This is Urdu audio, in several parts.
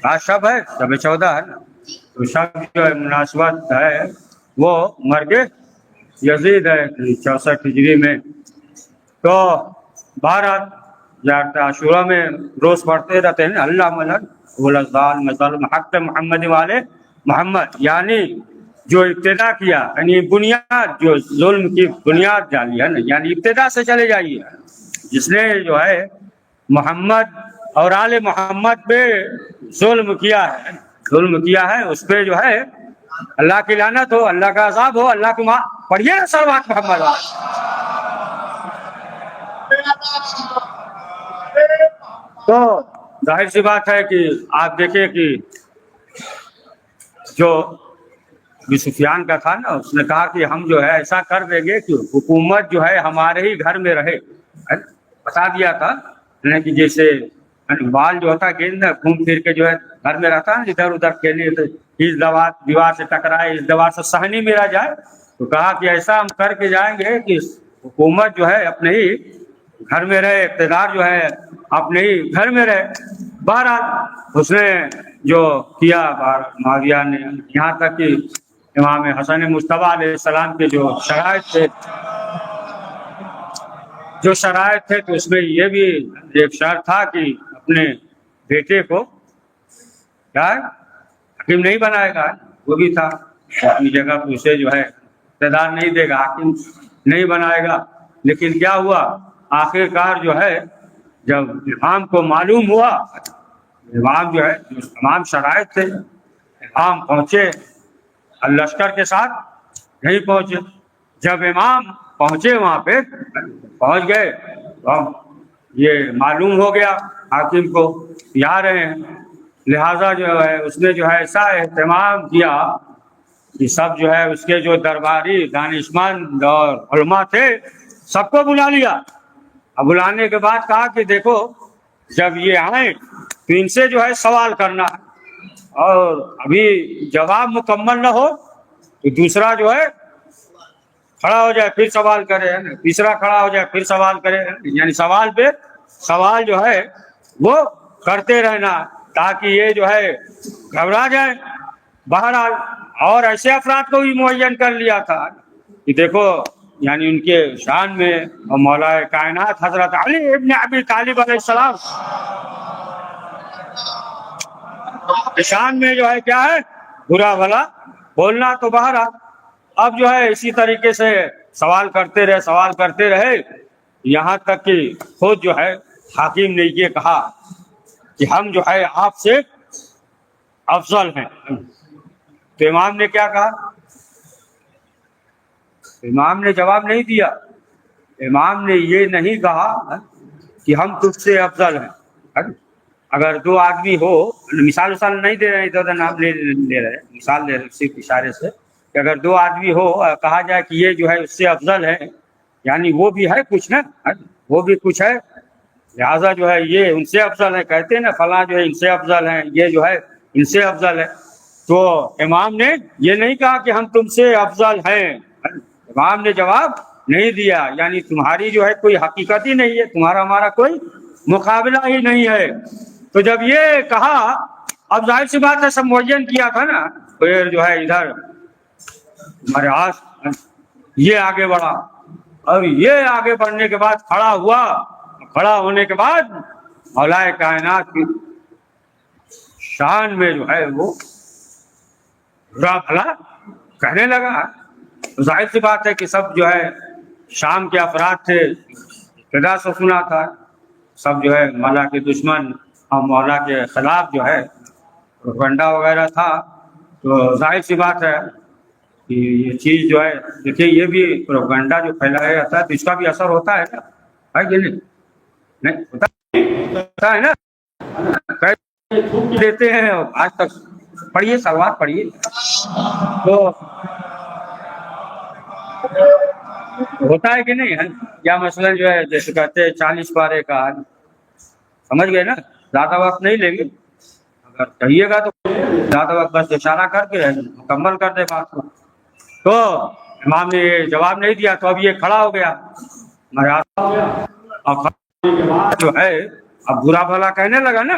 آج شب ہے، شب 14 ہے نا، تو شب جو ہے مناسبت ہے وہ مرگ یزید ہے 64 ہجری میں. تو بہرحال زیارت عاشورہ میں روز پڑھتے رہتے ہیں اللہ ملن ولزال مثال حق محمد والے محمد، یعنی جو ابتدا کیا، یعنی بنیاد، جو ظلم کی بنیاد ڈالی ہے نا، یعنی ابتدا سے چلے جائیے. جس نے جو ہے محمد اور آل محمد پہ ظلم کیا ہے اس پہ جو ہے اللہ کی لعنت ہو، اللہ کا عذاب ہو، اللہ کی پڑھیے نا صلوات محمد. تو ظاہر سی بات ہے کہ آپ دیکھیں کہ جو ابو سفیان کا تھا نا، اس نے کہا کہ ہم جو ہے ایسا کر دیں گے کہ حکومت جو ہے ہمارے ہی گھر میں رہے. بتا دیا تھا کہ جیسے بال جو ہوتا ہے گیند گھوم پھر کے جو ہے گھر میں رہتا ہے، ادھر ادھر کھیلے تو اس دیوار سے ٹکرائے، اس دیوار سے صحنی میں رہ جائے. تو کہا کہ ایسا ہم کر کے جائیں گے کہ حکومت جو ہے اپنے ہی گھر میں رہے، اقتدار جو ہے اپنے ہی گھر میں رہے. بہرحال اس نے جو کیا معاویہ نے، یہاں تک کہ امام حسن مجتبیٰ علیہ السلام کے جو شرائط تھے تو اس میں یہ بھی ایک شرط تھا کہ اپنے بیٹے کو کیا حاکم نہیں بنائے گا. وہ بھی تھا اپنی جگہ پہ، اسے جو ہے اقتدار نہیں دے گا، حاکم نہیں بنائے گا. لیکن کیا ہوا آخر کار جو ہے جب امام کو معلوم ہوا، امام جو ہے جو تمام شرائط تھے، امام پہنچے لشکر کے ساتھ نہیں پہنچے. جب امام پہنچے وہاں پہ پہنچ گئے تو یہ معلوم ہو گیا حاکم کو آ رہے ہیں. لہذا جو ہے اس نے جو ہے ایسا اہتمام کیا کہ سب جو ہے اس کے جو درباری دانشمند اور علماء تھے سب کو بلا لیا. اب بلانے کے بعد کہا کہ دیکھو جب یہ آئیں تو ان سے جو ہے سوال کرنا ہے، اور ابھی جواب مکمل نہ ہو تو دوسرا جو ہے کھڑا ہو جائے پھر سوال کرے، تیسرا کھڑا ہو جائے پھر سوال کرے، یعنی سوال پہ سوال جو ہے وہ کرتے رہنا تاکہ یہ جو ہے گھبرا جائے. بہرحال اور ایسے افراد کو بھی معین کر لیا تھا کہ دیکھو یعنی ان کے شان میں مولا کائنات حضرت علی ابن ابی طالب علیہ السلام شان میں جو ہے کیا ہے برا بھلا بولنا. تو بہرحال اب جو ہے اسی طریقے سے سوال کرتے رہے یہاں تک کہ خود جو ہے حاکم نے یہ کہا کہ ہم جو ہے آپ سے افضل ہیں. تو امام نے کیا کہا؟ امام نے جواب نہیں دیا. امام نے یہ نہیں کہا کہ ہم تجھ سے افضل ہیں. اگر دو آدمی ہو، مثال نہیں دے رہے، ادھر نام لے رہے، مثال دے رہے صرف اشارے سے، کہ اگر دو آدمی ہو کہا جائے کہ یہ جو ہے اس سے افضل ہے، یعنی وہ بھی ہے کچھ نا، وہ بھی کچھ ہے، لہٰذا جو ہے یہ ان سے افضل ہے. کہتے ہیں نا فلاں جو ہے ان سے افضل ہیں، یہ جو ہے ان سے افضل ہے. تو امام نے یہ نہیں کہا کہ ہم تم سے افضل ہیں. امام نے جواب نہیں دیا، یعنی تمہاری جو ہے کوئی حقیقت ہی نہیں ہے، تمہارا ہمارا کوئی مقابلہ ہی نہیں ہے. تو جب یہ کہا اب ظاہر سی بات ہے سب معین کیا تھا نا، پھر جو ہے ادھر ہمارے آس یہ آگے بڑھا، اور یہ آگے بڑھنے کے بعد کھڑا ہوا. کھڑا ہونے کے بعد مولا کائنات کی شان میں جو ہے وہ برا بھلا کہنے لگا. ظاہر سی بات ہے کہ سب جو ہے شام کے افراد تھے، ابتدا سے سنا تھا، سب جو ہے مولا کے دشمن اور مولا کے خلاف جو ہے پروپیگنڈا وغیرہ تھا. تو ظاہر سی بات ہے کہ یہ چیز جو ہے دیکھیے یہ بھی پروپیگنڈا جو پھیلایا جاتا ہے تو اس کا بھی اثر ہوتا ہے نا، ہے کہ نہیں ہوتا ہے نا، دیتے ہیں. آج تک پڑھیے سوال پڑھیے تو ہوتا ہے کہ نہیں ہے. یا مثلا جو ہے جیسے کہتے ہیں 40 پارے کا، سمجھ گئے نا، زیادہ وقت نہیں لیں گے، اگر کہیے گا تو زیادہ وقت بس اشارہ کر کے مکمل کر دے بات کو. تو امام نے یہ جواب نہیں دیا تو اب یہ کھڑا ہو گیا اور جو ہے اب برا بھلا کہنے لگا نا.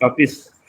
34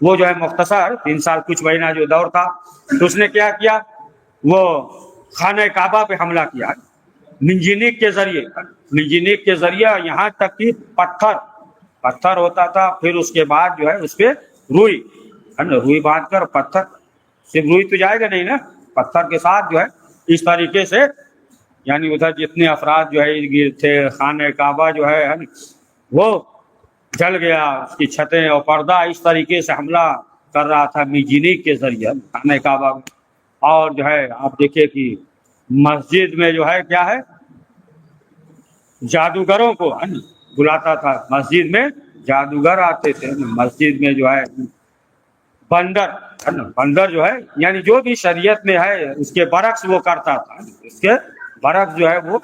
وہ جو ہے مختصر 3 سال کچھ مہینہ جو دور تھا، تو اس نے کیا کیا، وہ خانہ کعبہ پہ حملہ کیا منجنیق کے ذریعے، منجنیق کے ذریعے، یہاں تک کہ پتھر ہوتا تھا، پھر اس کے بعد جو ہے اس پہ روئی ہے نا، روئی باندھ کر پتھر، صرف روئی تو جائے گا نہیں نا، پتھر کے ساتھ جو ہے اس طریقے سے، یعنی ادھر جتنے افراد جو ہے ارد گرد تھے، خانہ کعبہ جو ہے نا وہ جل گیا، اس کی چھتیں اور پردہ اس طریقے سے حملہ کر رہا تھا منجنیق کے ذریعے خانہ کعبہ میں۔ اور جو ہے آپ دیکھیں کہ مسجد میں جو ہے کیا ہے، جادوگروں کو ہے نا بلاتا تھا، مسجد میں جادوگر آتے تھے، مسجد میں جو ہے بندر ہے نا، بندر جو ہے یعنی جو بھی شریعت میں ہے اس کے برعکس وہ کرتا تھا، اس کے برعکس جو ہے وہ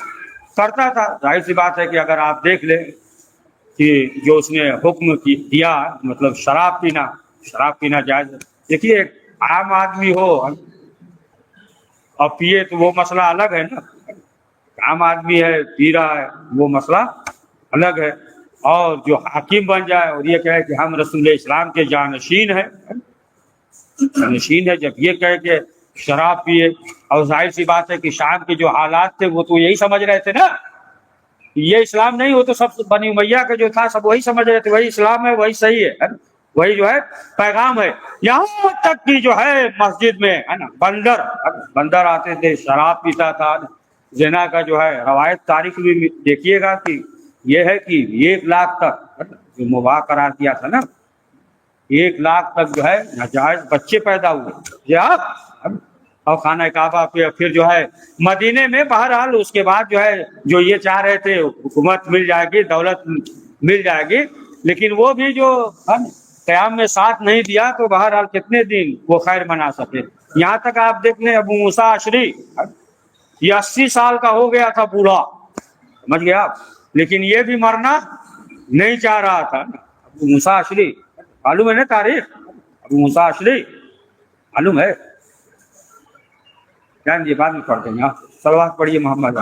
کرتا تھا۔ ظاہر سی بات ہے کہ اگر آپ دیکھ لیں کہ جو اس نے حکم دیا، مطلب شراب پینا جائز ہے، دیکھیے ایک عام آدمی ہو اور پیے تو وہ مسئلہ الگ ہے نا، عام آدمی ہے پی رہا ہے وہ مسئلہ الگ ہے، اور جو حاکم بن جائے اور یہ کہے کہ ہم رسول اسلام کے جانشین ہیں، جب یہ کہے کہ شراب پیے، اور ظاہر سی بات ہے کہ شام کے جو حالات تھے وہ تو یہی سمجھ رہے تھے نا، یہ اسلام نہیں، وہ تو سب بنی امیہ کا جو تھا سب وہی سمجھ رہے تھے، وہی اسلام ہے، وہی صحیح ہے، وہی جو ہے پیغام ہے۔ یہاں تک کہ جو ہے مسجد میں ہے نا بندر آتے تھے، شراب پیتا تھا، زنا کا جو ہے روایت تاریخ بھی دیکھیے گا کہ یہ ہے کہ 1 لاکھ تک جو مباح قرار دیا تھا نا، 1 لاکھ تک جو ہے ناجائز بچے پیدا ہوئے، اور خانہ کعبہ پہ پھر جو ہے مدینے میں، بہرحال اس کے بعد جو ہے جو یہ چاہ رہے تھے حکومت مل جائے گی، دولت مل جائے گی، لیکن وہ بھی جو قیام میں ساتھ نہیں دیا، تو بہرحال کتنے دن وہ خیر منا سکے۔ یہاں تک آپ دیکھ لیں ابو موسیٰ اشعری، یہ 80 سال کا ہو گیا تھا بوڑھا، سمجھ گیا آپ، لیکن یہ بھی مرنا نہیں چاہ رہا تھا۔ ابو موسیٰ اشعری معلوم ہے نا تاریخ، ابو موسیٰ اشعری معلوم ہے، جان جی بعد میں پڑھتے ہیں، صلوات پڑھیے محمد۔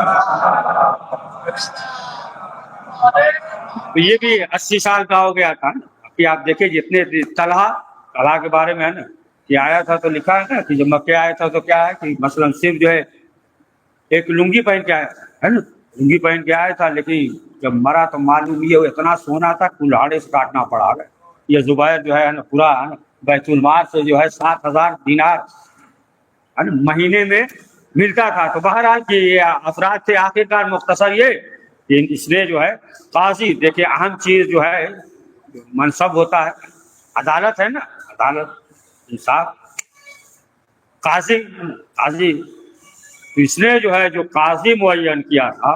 تو یہ بھی 80 سال کا ہو گیا تھا نا۔ کہ آپ دیکھیں جتنے طلحہ کے بارے میں ہے نا کہ آیا تھا، تو لکھا ہے نا کہ جب مکے آیا تھا تو کیا ہے کہ مثلا صرف جو ہے ایک لنگی پہن کے آیا ہے نا، لنگی پہن کے آیا تھا، لیکن جب مرا تو معلوم یہ اتنا سونا تھا کلاڑے سے کاٹنا پڑا ہے۔ یہ زبیر جو ہے نا پورا بیت المال سے جو ہے 7,000 دینار مہینے میں ملتا تھا۔ تو بہرحال کہ یہ افراد تھے، آخرکار مختصر یہ کہ اس نے جو ہے قاضی، دیکھیں اہم چیز جو ہے منصب ہوتا ہے، عدالت ہے نا، عدالت انصاف، قاضی تو اس نے جو ہے جو قاضی معین کیا تھا،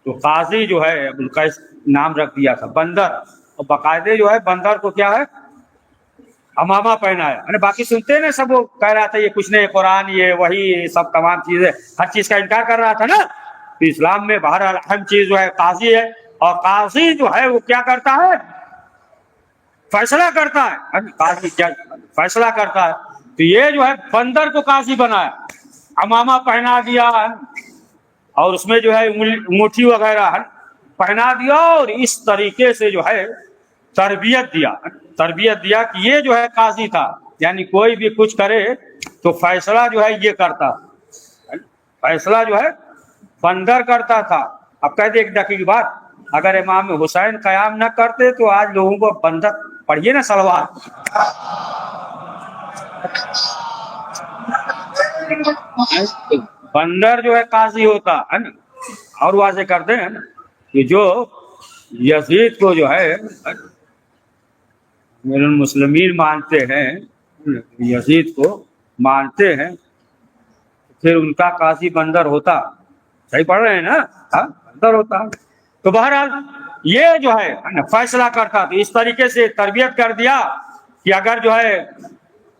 تو قاضی جو ہے ابوالقیس نام رکھ دیا تھا، بندر، اور باقاعدے جو ہے بندر کو کیا ہے امامہ پہنایا، باقی سنتے ہیں نا سب، وہ کہہ رہا تھا یہ کچھ نہیں، قرآن یہ وہی یہ سب تمام چیزیں، ہر چیز کا انکار کر رہا تھا نا۔ تو اسلام میں بہرحال اہم چیز جو ہے قاضی ہے، اور قاضی جو ہے وہ کیا کرتا ہے، فیصلہ کرتا ہے، قاضی جج فیصلہ کرتا ہے۔ تو یہ جو ہے بندر کو قاضی بنایا، امامہ پہنا دیا، اور اس میں جو ہے انگوٹھی وغیرہ پہنا دیا، اور اس طریقے سے جو ہے تربیت دیا کہ یہ جو ہے قاضی تھا، یعنی کوئی بھی کچھ کرے تو فیصلہ جو ہے یہ کرتا، فیصلہ جو ہے بندر کرتا تھا۔ اب کہتے ایک دقیق بات، اگر امام حسین قیام نہ کرتے تو آج لوگوں کو بندر، پڑھیے نا صلوات، بندر جو ہے قاضی ہوتا ہے نا۔ اور واضح کرتے ہیں کہ جو یزید کو جو ہے میرے المسلمین مانتے ہیں، یزید کو مانتے ہیں، پھر ان کا قاضی بندر ہوتا، صحیح پڑھ رہے ہیں نا، بندر ہوتا۔ تو بہرحال یہ جو ہے فیصلہ کرتا، تو اس طریقے سے تربیت کر دیا کہ اگر جو ہے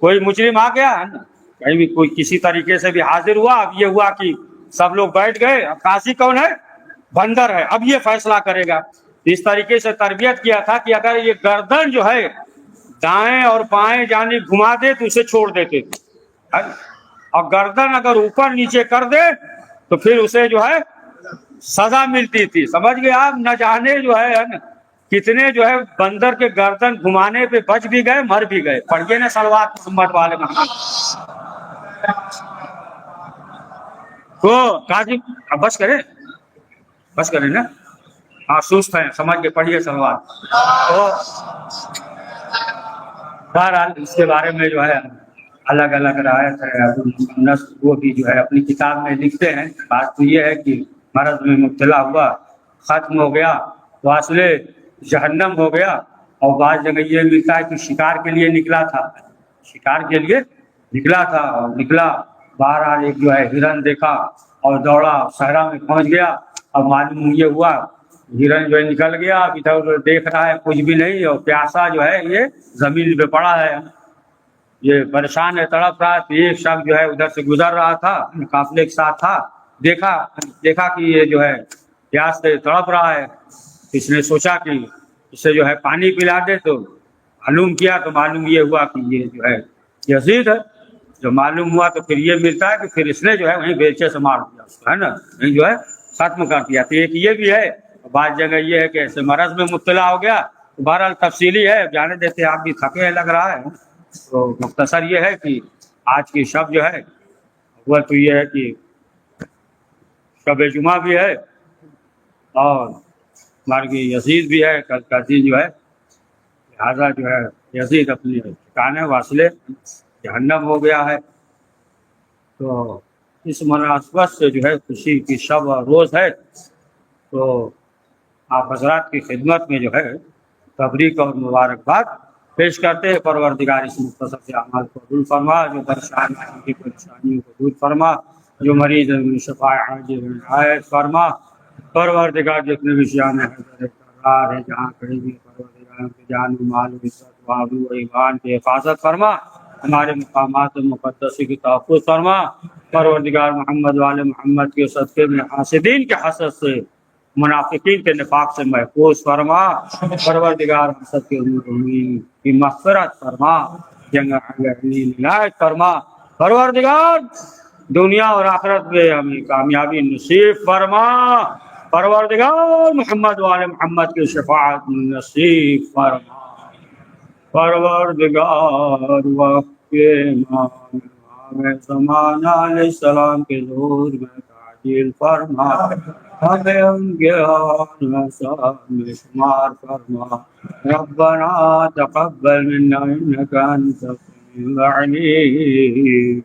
کوئی مجرم آ گیا ہے نا، کہیں بھی کوئی کسی طریقے سے بھی حاضر ہوا، اب یہ ہوا کہ سب لوگ بیٹھ گئے، اب قاضی کون ہے، بندر ہے، اب یہ فیصلہ کرے گا۔ اس طریقے سے تربیت کیا تھا کہ اگر یہ گردن جو ہے دائیں اور بائیں جانب گھما دے تو اسے چھوڑ دیتے تھے، اور گردن اگر اوپر نیچے کر دے تو پھر اسے جو ہے سزا ملتی تھی، سمجھ گئے آپ، نہ جانے جو ہے نا کتنے جو ہے بندر کے گردن گھمانے پہ بچ بھی گئے، مر بھی گئے. پڑھیے نا صلوات محمد والے محمد. تو قاضی اب بس کریں نا. ہاں سست ہیں، سمجھ کے پڑھیے صلوات. تو بہرحال اس کے بارے میں جو ہے الگ الگ روایت ہے. وہ بھی جو ہے اپنی کتاب میں لکھتے ہیں. بات تو یہ ہے کہ مرض میں مبتلا ہوا، ختم ہو گیا، واصل جہنم ہو گیا. اور بعض جگہ یہ ملتا ہے کہ شکار کے لیے نکلا تھا، اور نکلا. بہرحال ایک جو ہے ہرن دیکھا اور دوڑا، صحرا میں پہنچ گیا. اب معلوم یہ ہوا ہرن جو ہے نکل گیا، اب ادھر ادھر دیکھ رہا ہے کچھ بھی نہیں، اور پیاسا جو ہے یہ زمین پہ پڑا ہے، یہ پریشان ہے، تڑپ رہا ہے. ایک شخص جو ہے ادھر سے گزر رہا تھا، قافلے کے ساتھ تھا، دیکھا کہ یہ جو ہے پیاس سے تڑپ رہا ہے. اس نے سوچا کہ اسے جو ہے پانی پلا دے. تو معلوم کیا تو معلوم یہ ہوا کہ یہ جو ہے یزید ہے. جو معلوم ہوا تو پھر یہ ملتا ہے کہ پھر اس نے جو ہے وہیں بیلچے سے مار دیا اس کو، ہے نا، وہیں جو ہے ختم کر دیا. تو ایک یہ بھی ہے. بعض جگہ یہ ہے کہ ایسے مرض میں مبتلا ہو گیا. بہرحال تفصیلی ہے، جانے دیتے، آپ بھی تھکے لگ رہا ہے. تو مختصر یہ ہے کہ آج کی شب جو ہے وہ تو یہ ہے کہ شب جمعہ بھی ہے، اور مارگی یزید بھی ہے. کل کا دن جو ہے لہٰذا جو ہے یزید اپنی ٹھکانے واصلے جہنم ہو گیا ہے. تو اس مناسبت سے جو ہے خوشی کی شب اور روز ہے. تو آپ حضرات کی خدمت میں جو ہے تبریک اور مبارکباد پیش کرتے ہیں. پروردگار اس مختصر سے اعمال کو قبول فرما، جو پریشان ہیں ان کی پریشانیوں کو دور فرما، جو مریض ہیں شفا عاجل عنایت فرما. پروردگار جتنے بھی شیان حضرت قرار ہے جہاں کہیں بھی، پروردگار کے جان و مال و عزت و آبرو و ایمان کی حفاظت فرما. ہمارے مقامات مقدسی کی تحفظ فرما. پروردگار محمد والے محمد کے صدقے میں حاسدین کے حسد سے، منافقین کے نفاق سے محفوظ فرما. پروردگار حسد کے کی مغفرت فرما، جنگ عنایت فرما. پروردگار دنیا اور آخرت میں ہمیں کامیابی نصیب فرما. پروردگار محمد والے محمد کی شفاعت نصیب فرما. پروردگار وقت کے امام زمانہ علیہ السلام کے ظہور میں تعجیل فرما. ہمیں ان کے میں شمار فرما. ربنا تقبل منا انك انت السميع العليم.